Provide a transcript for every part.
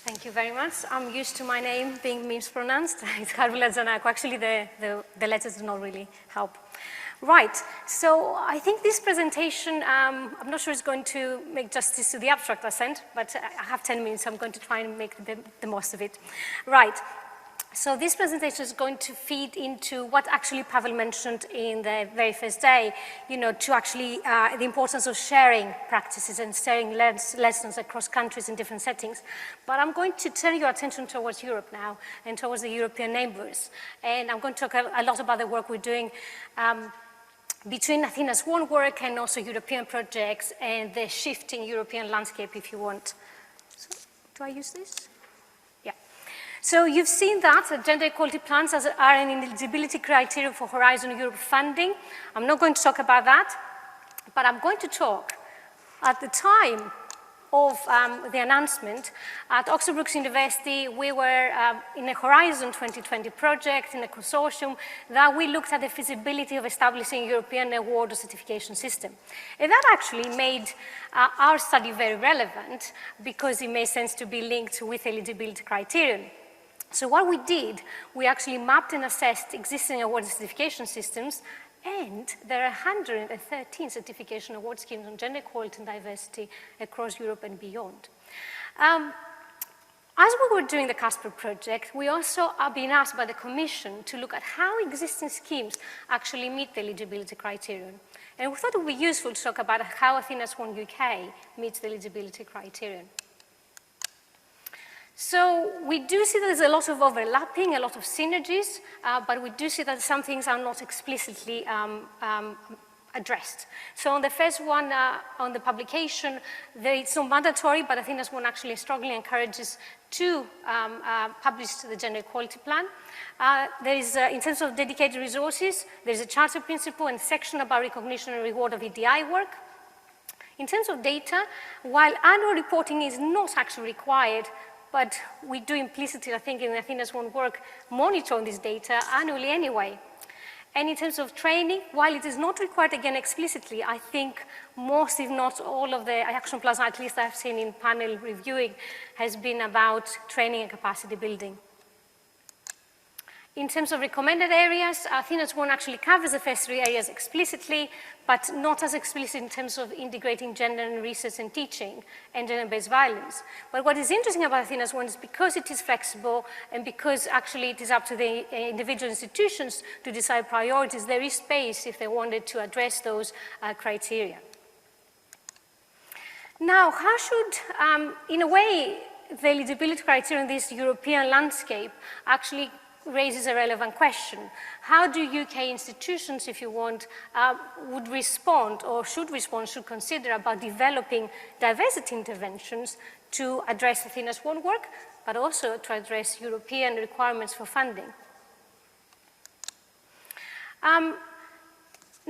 Thank you very much. I'm used to my name being mispronounced. It's Charoula Tzanakou. Actually, the letters do not really help. Right, so I think this presentation, I'm not sure it's going to make justice to the abstract I sent, but I have 10 minutes, so I'm going to try and make the most of it. Right. So this presentation is going to feed into what actually Pavel mentioned in the very first day, to actually the importance of sharing practices and sharing lessons across countries in different settings. But I'm going to turn your attention towards Europe now and towards the European neighbors. And I'm going to talk a lot about the work we're doing between Athena's Swan work and also European projects and the shifting European landscape, if you want. So, do I use this? Yeah. So you've seen that gender equality plans are an eligibility criteria for Horizon Europe funding. I'm not going to talk about that, but I'm going to talk at the time of the announcement at Oxford Brookes University. We were in a Horizon 2020 project in a consortium that we looked at the feasibility of establishing a European award or certification system. And that actually made our study very relevant because it made sense to be linked with eligibility criterion. So what we did, we actually mapped and assessed existing award certification systems, and there are 113 certification award schemes on gender equality and diversity across Europe and beyond. As we were doing the Casper project, we also are being asked by the Commission to look at how existing schemes actually meet the eligibility criterion. And we thought it would be useful to talk about how Athena Swan UK meets the eligibility criterion. So we do see that there's a lot of overlapping, a lot of synergies, but we do see that some things are not explicitly addressed. So on the first one, on the publication, it's not mandatory, but Athena Swan actually strongly encourages to publish the gender equality plan. There is, in terms of dedicated resources, there's a charter principle and section about recognition and reward of EDI work. In terms of data, while annual reporting is not actually required, but we do implicitly, I think, in Athena Swan work, monitor on this data annually anyway. And in terms of training, while it is not required, again, explicitly, I think most, if not all of the action plans, at least I've seen in panel reviewing, has been about training and capacity building. In terms of recommended areas, Athena Swan actually covers the first three areas explicitly, but not as explicit in terms of integrating gender in research and teaching and gender-based violence. But what is interesting about Athena Swan is because it is flexible and because actually it is up to the individual institutions to decide priorities, there is space if they wanted to address those criteria. Now, how should, in a way, the eligibility criteria in this European landscape actually raises a relevant question. How do UK institutions, if you want, would respond or should consider about developing diversity interventions to address Athena Swan work, but also to address European requirements for funding?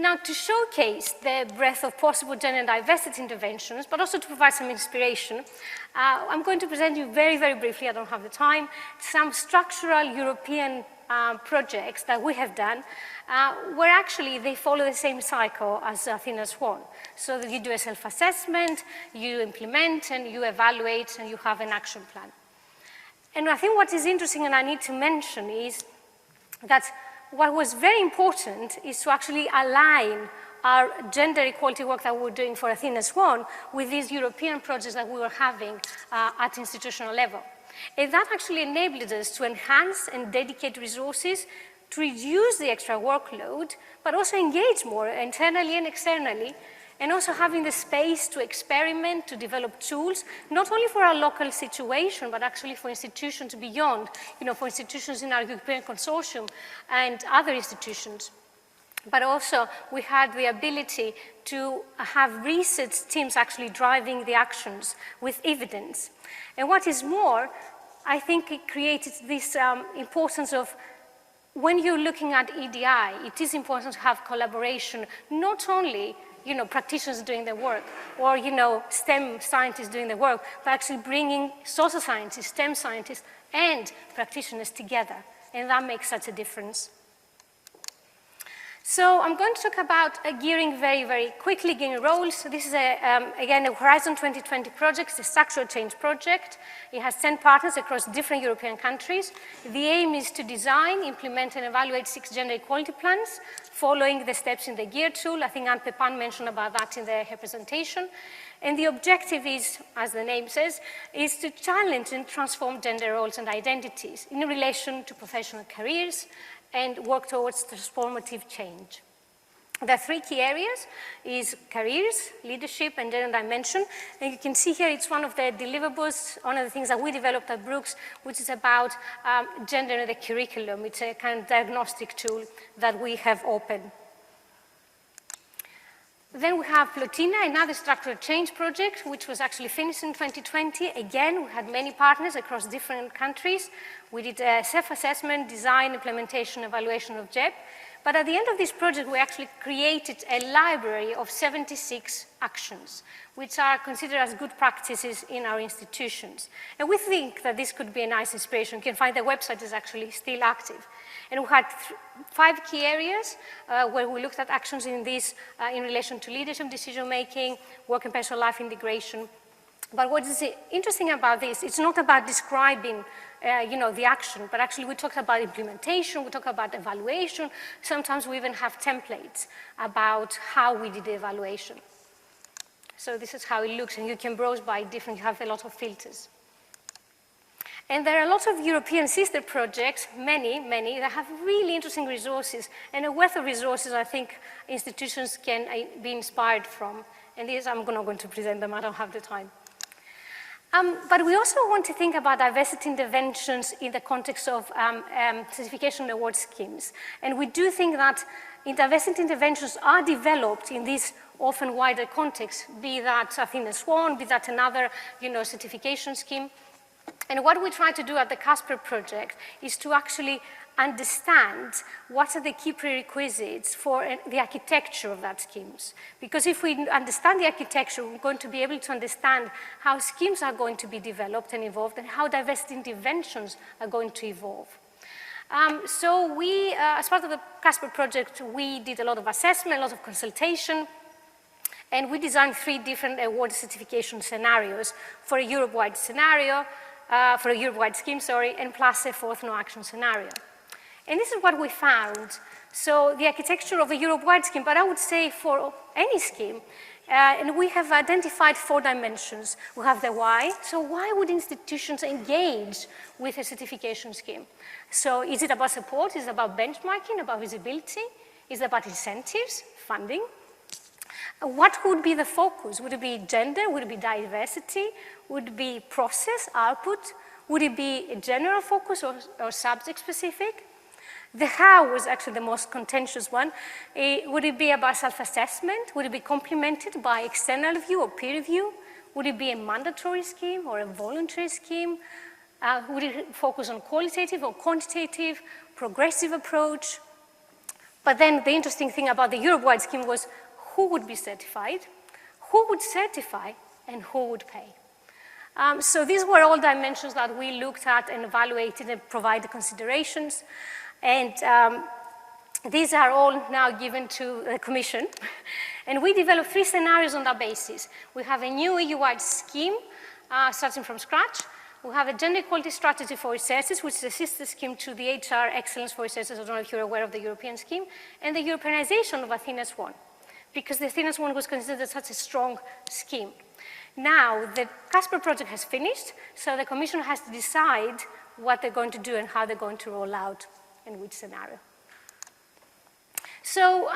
Now, to showcase the breadth of possible gender diversity interventions, but also to provide some inspiration, I'm going to present you very, very briefly, I don't have the time, some structural European projects that we have done, where actually they follow the same cycle as Athena Swan. So that you do a self-assessment, you implement, and you evaluate, and you have an action plan. And I think what is interesting, and I need to mention, is that what was very important is to actually align our gender equality work that we were doing for Athena Swan with these European projects that we were having at institutional level. And that actually enabled us to enhance and dedicate resources to reduce the extra workload, but also engage more internally and externally, and also having the space to experiment, to develop tools, not only for our local situation, but actually for institutions beyond, for institutions in our European consortium and other institutions. But also, we had the ability to have research teams actually driving the actions with evidence. And what is more, I think it created this importance of when you're looking at EDI, it is important to have collaboration, not only practitioners doing the work, or, STEM scientists doing the work, but actually bringing social scientists, STEM scientists, and practitioners together. And that makes such a difference. So I'm going to talk about gearing very, very quickly, gearing roles. So this is, again, a Horizon 2020 project. It's a structural change project. It has 10 partners across different European countries. The aim is to design, implement, and evaluate 6 gender equality plans, following the steps in the GEAR tool. I think Anne Pepin mentioned about that in her presentation. And the objective is, as the name says, is to challenge and transform gender roles and identities in relation to professional careers and work towards transformative change. The 3 key areas is careers, leadership, and gender dimension. And you can see here it's one of the deliverables, one of the things that we developed at Brooks, which is about gender in the curriculum. It's a kind of diagnostic tool that we have opened. Then we have Plotina, another structural change project, which was actually finished in 2020. Again, we had many partners across different countries. We did a self-assessment, design, implementation, evaluation of GEP. But at the end of this project, we actually created a library of 76 actions, which are considered as good practices in our institutions. And we think that this could be a nice inspiration. You can find the website is actually still active. And we had 5 key areas where we looked at actions in this in relation to leadership, decision-making, work and personal life integration. But what is interesting about this, it's not about describing the action, but actually we talked about implementation, we talked about evaluation. Sometimes we even have templates about how we did the evaluation. So this is how it looks, and you can browse by different, you have a lot of filters. And there are a lot of European sister projects, many, that have really interesting resources and a wealth of resources I think institutions can be inspired from. And these, I'm not going to present them, I don't have the time. But we also want to think about diversity interventions in the context of certification award schemes. And we do think that diversity interventions are developed in this often wider context, be that Athena Swan, be that another certification scheme. And what we try to do at the Casper project is to actually understand what are the key prerequisites for the architecture of that schemes. Because if we understand the architecture, we're going to be able to understand how schemes are going to be developed and evolved and how diversity interventions are going to evolve. So we, as part of the Casper project, we did a lot of assessment, a lot of consultation, and we designed 3 different award certification scenarios for a Europe-wide scenario, for a Europe-wide scheme, and plus a 4th no-action scenario. And this is what we found. So the architecture of a Europe-wide scheme, but I would say for any scheme, and we have identified 4 dimensions. We have the why. So why would institutions engage with a certification scheme? So is it about support? Is it about benchmarking, about visibility? Is it about incentives, funding? What would be the focus? Would it be gender? Would it be diversity? Would it be process, output? Would it be a general focus or subject specific? The how was actually the most contentious one. Would it be about self-assessment? Would it be complemented by external review or peer review? Would it be a mandatory scheme or a voluntary scheme? Would it focus on qualitative or quantitative, progressive approach? But then the interesting thing about the Europe-wide scheme was who would be certified, who would certify, and who would pay. So these were all dimensions that we looked at and evaluated and provided considerations. And these are all now given to the Commission. And we developed 3 scenarios on that basis. We have a new EU-wide scheme starting from scratch. We have a gender equality strategy for researchers, which is a sister scheme to the HR Excellence for Researchers. I don't know if you're aware of the European scheme. And the Europeanization of Athena Swan, because the Athena Swan was considered such a strong scheme. Now, the Casper project has finished, so the Commission has to decide what they're going to do and how they're going to roll out in which scenario. So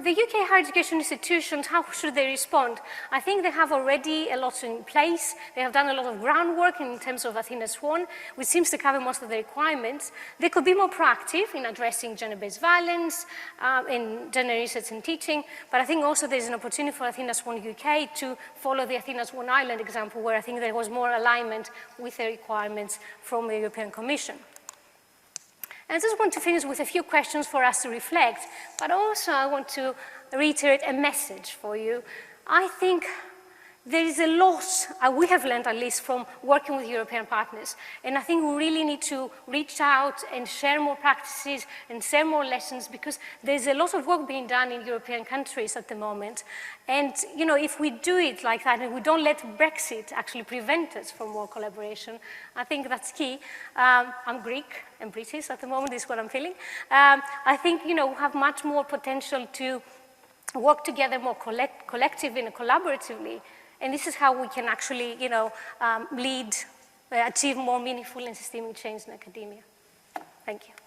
the UK higher education institutions, how should they respond? I think they have already a lot in place. They have done a lot of groundwork in terms of Athena Swan, which seems to cover most of the requirements. They could be more proactive in addressing gender-based violence, in gender research and teaching, but I think also there's an opportunity for Athena Swan UK to follow the Athena Swan Island example, where I think there was more alignment with the requirements from the European Commission. And I just want to finish with a few questions for us to reflect, but also I want to reiterate a message for you. I think there is a lot we have learned, at least, from working with European partners. And I think we really need to reach out and share more practices and share more lessons, because there's a lot of work being done in European countries at the moment. And if we do it like that and we don't let Brexit actually prevent us from more collaboration, I think that's key. I'm Greek and British at the moment, this is what I'm feeling. I think we have much more potential to work together more collectively and collaboratively. And this is how we can actually, achieve more meaningful and systemic change in academia. Thank you.